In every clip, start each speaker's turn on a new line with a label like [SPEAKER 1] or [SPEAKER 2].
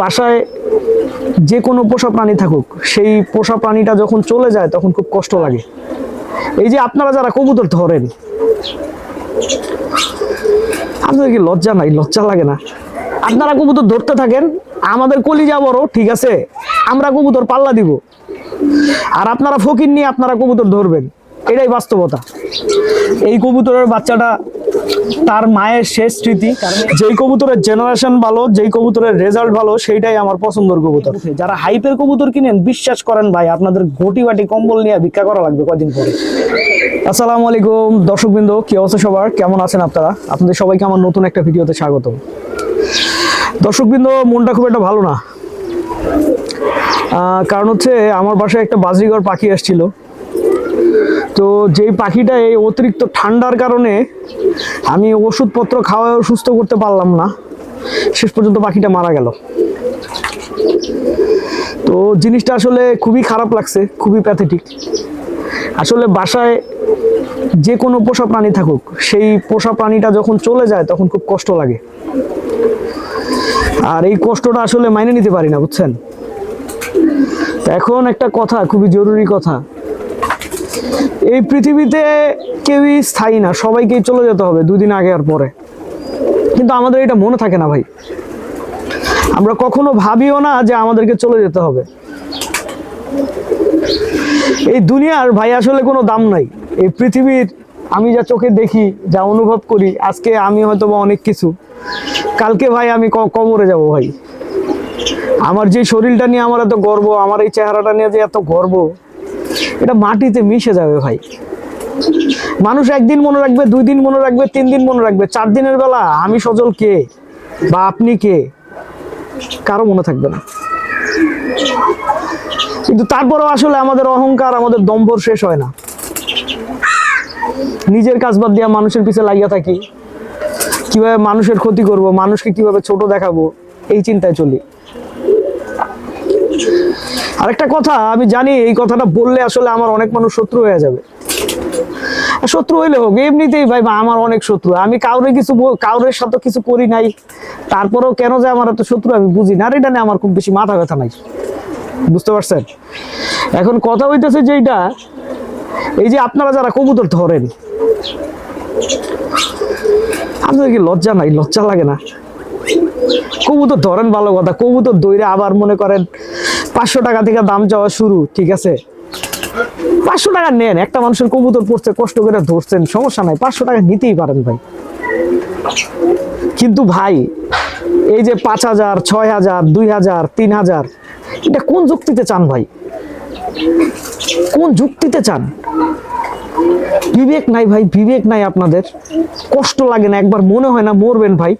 [SPEAKER 1] বাসায় যে কোনো পোষা প্রাণী থাকুক, সেই পোষা প্রাণীটা যখন চলে যায় তখন খুব কষ্ট লাগে। এই যে আপনারা যারা কবুতর ধরেন, আপনাদের কি লজ্জা নাই? লজ্জা লাগে না? আপনারা কবুতর ধরতে থাকেন, আমাদের কলিজা বড়, ঠিক আছে, আমরা কবুতর পাল্লা দিব, আর আপনারা ফকির নিয়ে আপনারা কবুতর ধরবেন। এটাই বাস্তবতা। এই কবুতরের বাচ্চাটা তার মায়ের শেষ স্মৃতি। যেই কবুতরের জেনারেশন ভালো, যেই কবুতরের রেজাল্ট ভালো, সেইটাই আমার পছন্দের কবুতর। যারা হাইপের কবুতর কিনেন, বিশ্বাস করেন ভাই, আপনাদের ঘটি বাটি কম্বল নিয়ে ভিক্ষা করা লাগবে কয়দিন পরে। আসসালামু আলাইকুম দর্শকবৃন্দ, কি অবস্থা সবার? কেমন আছেন আপনারা? আপনাদের সবাইকে আমার নতুন একটা ভিডিওতে স্বাগত। দর্শকবৃন্দ, মনটা খুব একটা ভালো না, কারণ হচ্ছে আমার বাসায় একটা বাজরিগর পাখি আসছিল। তো যেই পাখিটা এই অতিরিক্ত ঠান্ডার কারণে আমি ওষুধপত্র খাওয়ায় সুস্থ করতে পারলাম না, শেষ পর্যন্ত পাখিটা মারা গেল। তো জিনিসটা আসলে খুবই খারাপ লাগছে, খুবই প্যাথেটিক। আসলে বাসায় যে কোনো পোষা প্রাণী থাকুক, সেই পোষা প্রাণীটা যখন চলে যায় তখন খুব কষ্ট লাগে, আর এই কষ্টটা আসলে মাইনে নিতে পারি না, বুঝছেন? এখন একটা কথা, খুবই জরুরি কথা, এই পৃথিবীতে কেউই স্থায়ী না, সবাইকেই চলে যেতে হবে দুদিন আগে আর পরে। কিন্তু আমাদের এটা মনে থাকে না ভাই, আমরা কখনো ভাবিও না যে আমাদেরকে চলে যেতে হবে। এই দুনিয়ার ভাই আসলে কোনো দাম নাই। এই পৃথিবীর আমি যা চোখে দেখি, যা অনুভব করি, আজকে আমি হয়তো বা অনেক কিছু, কালকে ভাই আমি কবরে যাব ভাই। আমার যে শরীরটা নিয়ে আমার এত গর্ব, আমার এই চেহারাটা নিয়ে যে এত গর্ব, এটা মাটিতে মিশে যাবে ভাই। মানুষ একদিন মনে রাখবে, 2 দিন মনে রাখবে, 3 দিন মনে রাখবে, 4 দিনের বেলা আমি সজল কে বা আপনি কে, কারো মনে থাকবে না। কিন্তু তারপরেও আসলে আমাদের অহংকার, আমাদের দম্ভর শেষ হয় না। নিজের কাজ বাদ দিয়া মানুষের পিছে লাগিয়া থাকি, কিভাবে মানুষের ক্ষতি করব, মানুষকে কিভাবে ছোট দেখাবো, এই চিন্তায় চলি। আরেকটা কথা, আমি জানি এই কথাটা বললে আসলে আমার অনেক মানুষ শত্রু হয়ে যাবে। শত্রু হইলে হোক, এমনিতেই ভাই আমার অনেক শত্রু। আমি কাউরের সাথে কিছু করি নাই, তারপরেও কেন যে আমার এত শত্রু আমি বুঝি না। আর এটা নিয়ে আমার খুব বেশি মাথা ব্যথা নাই, বুঝতে পারছেন? এখন কথা হইতেছে যে এইটা, এই যে আপনারা যারা কবুতর ধরেন, আপনাদের কি লজ্জা নাই? লজ্জা লাগে না? কবুতর ধরেন ভালো কথা, কবুতর দইরে আবার মনে করেন 500 টাকা থেকে দাম চাওয়া শুরু, ঠিক আছে? 500 টাকা নেন, একটা মানুষের কবুতর পড়ছে, কষ্ট করে ধরছেন, সমস্যা নাই, 500 টাকা নিতেই পারেন ভাই। কিন্তু ভাই এই যে 5000, 6000, 2000, 3000, এটা কোন যুক্তিতে চান ভাই? কোন যুক্তিতে চান? বিবেক নাই ভাই, বিবেক নাই আপনাদের? কষ্ট লাগে না? একবার মনে হয় না মরবেন ভাই?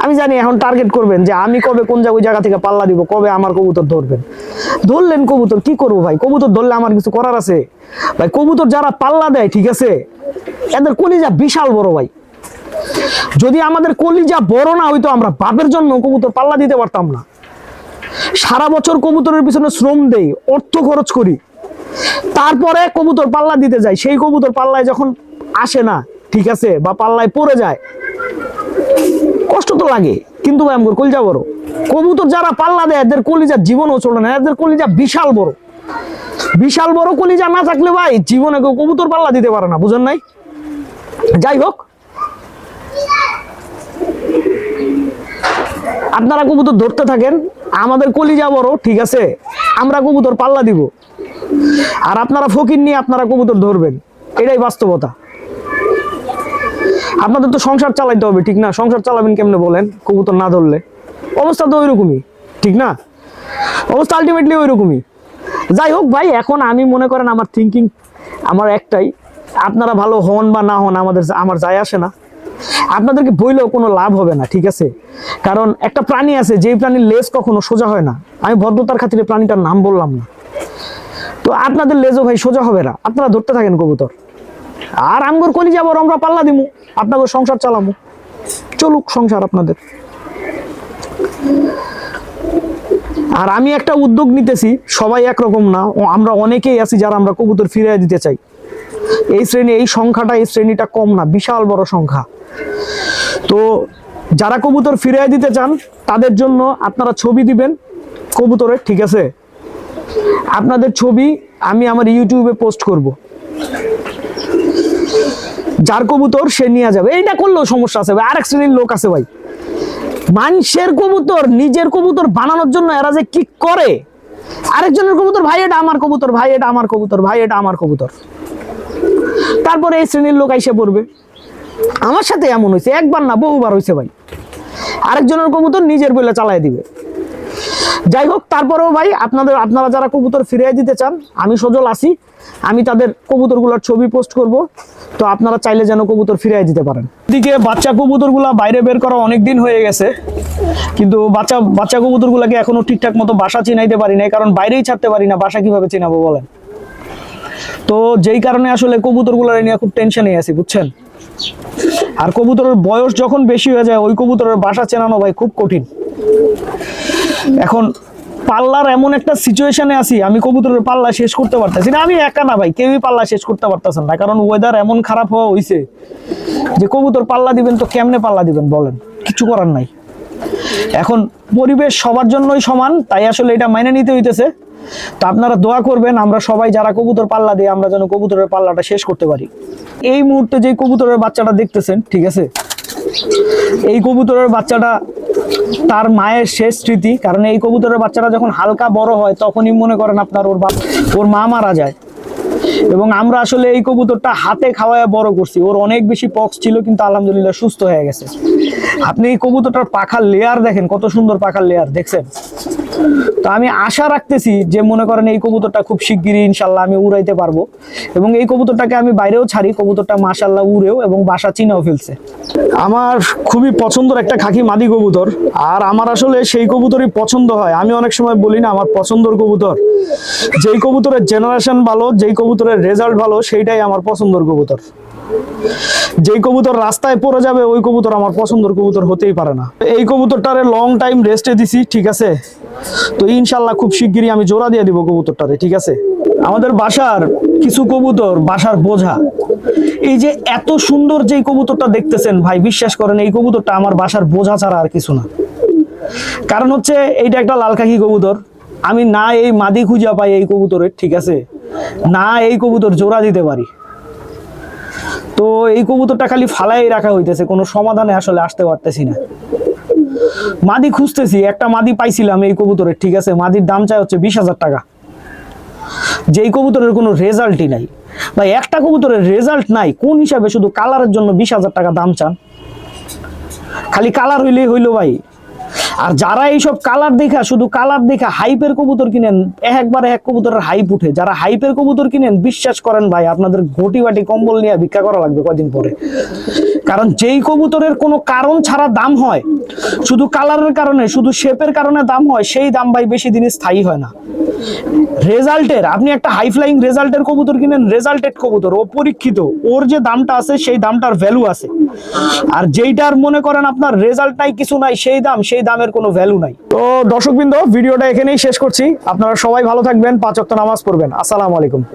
[SPEAKER 1] আমি জানি এখন টার্গেট করবেন যে আমি কবে কোন জায়গা থেকে পাল্লা দিব, কবে আমার কবুতর ধরবেন। ধরলেন কবুতর, কি করবো ভাই? কবুতর ধরলে আমার কিছু করার আছে ভাই? কবুতর যারা পাল্লা দেয়, ঠিক আছে, এদের কলিজা বিশাল বড় ভাই। যদি আমাদের কলিজা বড় না হইতো, আমরা বাপের জন্য কবুতর পাল্লা দিতে পারতাম না। সারা বছর কবুতরের পিছনে শ্রম দেই, অর্থ খরচ করি, তারপরে কবুতর পাল্লা দিতে যাই। সেই কবুতর পাল্লায় যখন আসে না, ঠিক আছে, বা পাল্লায় পড়ে যায়, কষ্ট তো লাগে। কিন্তু ভাই আমার কলিজা বড়। কবুতর যারা পাল্লা দেয়, এদের কলিজা জীবনও চলে না, এদের কলিজা বিশাল বড়। বিশাল বড় কলিজা না থাকলে ভাই জীবনে কেউ কবুতর পাল্লা দিতে পারে না, বুঝেন নাই? যাই হোক, আপনারা কবুতর ধরতে থাকেন, আমাদের কলিজা বড়, ঠিক আছে, আমরা কবুতর পাল্লা দিব, আর আপনারা ফকির নিয়ে আপনারা কবুতর ধরবেন। এটাই বাস্তবতা। আপনাদের তো সংসার চালাইতে হবে, ঠিক না? সংসার চালাবেন কেমনে বলেন কবুতর না ধরলে? অবস্থা তো ওইরকমই, ঠিক না? অবস্থা আলটিমেটলি ওইরকমই। যাই হোক ভাই, এখন আমি মনে করেন আমার থিঙ্কিং আমার একটাই, আপনারা ভালো হন বা না হন আমার যায় আসে না। আপনাদেরকে বইলেও কোনো লাভ হবে না, ঠিক আছে? কারণ একটা প্রাণী আছে, যেই প্রাণীর লেজ কখনো সোজা হয় না। আমি ভদ্রতার খাতিরে প্রাণীটার নাম বললাম না। তো আপনাদের লেজও ভাই সোজা হবে না, আপনারা ধরতে থাকেন কবুতর, আর আমগর কলি যাবো, আমরা পাল্লা দিমু, আপনাদের সংসার চালামু, চলুক সংসার আপনাদের। আর আমি একটা উদ্যোগ নিতেছি, সবাই একরকম না, আমরা অনেকেই আছি যারা আমরা কবুতর ফিরিয়ে দিতে চাই। এই শ্রেণী, এই সংখ্যাটা, এই শ্রেণীটা কম না, বিশাল বড় সংখ্যা। তো যারা কবুতর ফিরিয়ে দিতে চান তাদের জন্য আপনারা ছবি দিবেন কবুতরের, ঠিক আছে? আপনাদের ছবি আমি আমার ইউটিউবে পোস্ট করব, যার কবুতর সে নিয়ে যাবে। এইটা করলেও সমস্যা আছে ভাই, আরেক শ্রেণীর লোক আছে ভাই, মানুষের কবুতর নিজের কবুতর বানানোর জন্য এরা যে কি করে, আরেকজনের কবুতর ভাই এটা আমার কবুতর, ভাই এটা আমার কবুতর, ভাই এটা আমার কবুতর। তারপরে এই শ্রেণীর লোক আইসে পড়বে। আমার সাথে এমন হয়েছে, একবার না বহুবার হয়েছে ভাই, আরেকজনের কবুতর নিজের বলে চালায় দিবে। যাই হোক, তারপরেও ভাই আপনারা যারা কবুতর ফিরিয়ে দিতে চান, আমি সজল আছি, আমি তাদের কবুতরগুলোর ছবি পোস্ট করব, তো আপনারা চাইলে যেন কবুতর ফিরিয়ে দিতে পারেন। এদিকে বাচ্চা কবুতরগুলা বাইরে বের করা অনেক দিন হয়ে গেছে, কিন্তু বাচ্চা কবুতরগুলাকে এখনো ঠিকঠাক মতো বাসা চিনাইতে পারি না, কারণ বাইরেই ছাড়তে পারি না, বাসা কিভাবে চিনাবো বলেন? তো যেই কারণে আসলে কবুতরগুলো নিয়ে খুব টেনশনে আছি, বুঝছেন? আর কবুতরের বয়স যখন বেশি হয়ে যায় ওই কবুতরের বাসা চেনানো ভাই খুব কঠিন। এখন পাল্লার এমন একটা সিচুয়েশনে আছি, আমি কবুতরের পাল্লা শেষ করতে পারতেছি না। আমি একা না ভাই, কেউই পাল্লা শেষ করতে পারতেছেন না, কারণ ওয়েদার এমন খারাপ হওয়া হয়েছে যে কবুতর পাল্লা দিবেন তো কেমনে পাল্লা দিবেন বলেন? কিছু করার নাই। এখন পরিবেশ সবার জন্যই সমান, তাই আসলে এটা মাইনে নিতে হইতেছে। তো আপনারা দোয়া করবেন আমরা সবাই যারা কবুতর পাল্লা দিই আমরা যেন কবুতরের পাল্লাটা শেষ করতে পারি। এই মুহূর্তে যে কবুতরের বাচ্চাটা দেখতেছেন, ঠিক আছে, এই কবুতরের বাচ্চাটা তার মায়ের শেষ স্মৃতি, কারণ এই কবুতরের বাচ্চাটা যখন হালকা বড় হয় তখনই মনে করেন আপনার ওর মা মারা যায়, এবং আমরা আসলে এই কবুতরটা হাতে খাওয়ায় বড় করছি। ওর অনেক বেশি পক্স ছিল, কিন্তু আলহামদুলিল্লাহ সুস্থ হয়ে গেছে। আপনি এই কবুতরটার পাখার লেয়ার দেখেন, কত সুন্দর পাখার লেয়ার দেখছেন? তো আমি আশা রাখতেছি যে মনে করেন এই কবুতরটা খুব শিগগিরই ইনশাল্লাহ আমি উড়াইতে পারবো, এবং এই কবুতরটাকে আমি বাইরেও ছাড়ি, কবুতরটা মাশাল্লাহ উড়েও এবং বাসা চিনাও ফেলছে। আমার খুবই পছন্দের একটা খাকি মাদি কবুতর, আর আমার আসলে সেই কবুতরই পছন্দ হয়। আমি অনেক সময় বলি না আমার পছন্দের কবুতর, যেই কবুতরের জেনারেশন ভালো, যেই কবুতরের রেজাল্ট ভালো, সেইটাই আমার পছন্দের কবুতর। যেই কবুতর রাস্তায় পড়ে যাবে ওই কবুতর আমার পছন্দের কবুতর হতেই পারে না। এই কবুতরটারে লং টাইম রেস্টে দিছি, ঠিক আছে? তো ইনশাল্লাহ খুব শিগগিরই আমি জোড়া দিয়ে দিব কবুতরটারে, ঠিক আছে? আমাদের বাসার কিছু কবুতর বাসার বোঝা। এই যে এত সুন্দর যে কবুতরটা দেখতেছেন ভাই, বিশ্বাস করেন এই কবুতরটা আমার বাসার বোঝা ছাড়া আর কিছু না। কারণ হচ্ছে এইটা একটা লাল খাকি কবুতর, আমি না এই মাদি খুঁজা পাই এই কবুতরের, ঠিক আছে, না এই কবুতর জোড়া দিতে পারি। তো এই কবুতরটা খালি ফালাই রাখা হইতেছে, কোনো সমাধানে আসলে আসতে পারতেছি না। মাদি খুঁজতেছি, একটা মাদি পাইছিলাম এই কবুতরের, ঠিক আছে, মাদির দাম চাই হচ্ছে 20,000 টাকা। যেই কবুতরের কোনো রেজাল্টই নাই ভাই, একটা কবুতরের রেজাল্ট নাই, কোন হিসাবে শুধু কালারের জন্য 20,000 টাকা দাম চান? খালি কালার হইলেই হইলো ভাই। আর যারা এইসব কালার দেখা, শুধু কালার দেখা হাইপের কবুতর কিনেন, একবারে এক কবুতরের হাইপ উঠে, যারা হাইপের কবুতর কিনেন বিশ্বাস করেন ভাই আপনাদের ঘটি বাটি কম্বল নিয়ে ভিক্ষা করা লাগবে কয়দিন পরে। কারণ যেই কবুতরের কোনো কারণ ছাড়া দাম হয়, শুধু কালারের কারণে, শুধু শেপের কারণে দাম হয়, সেই দাম ভাই বেশি দিন স্থায়ী হয় না। রেজাল্টের, আপনি একটা হাই ফ্লাইং রেজাল্টের কবুতর কিনেন, রেজাল্টেড কবুতর, ও পরীক্ষিত, ওর যে দামটা আছে সেই দামটার ভ্যালু আছে। আর যেইটার মনে করেন আপনার রেজাল্ট নাই, কিছু নাই, সেই দামের কোনো ভ্যালু নাই। তো দর্শকবৃন্দ, ভিডিওটা এখানেই শেষ করছি। আপনারা সবাই ভালো থাকবেন, 5 ওয়াক্ত নামাজ পড়বেন। আসসালামু আলাইকুম।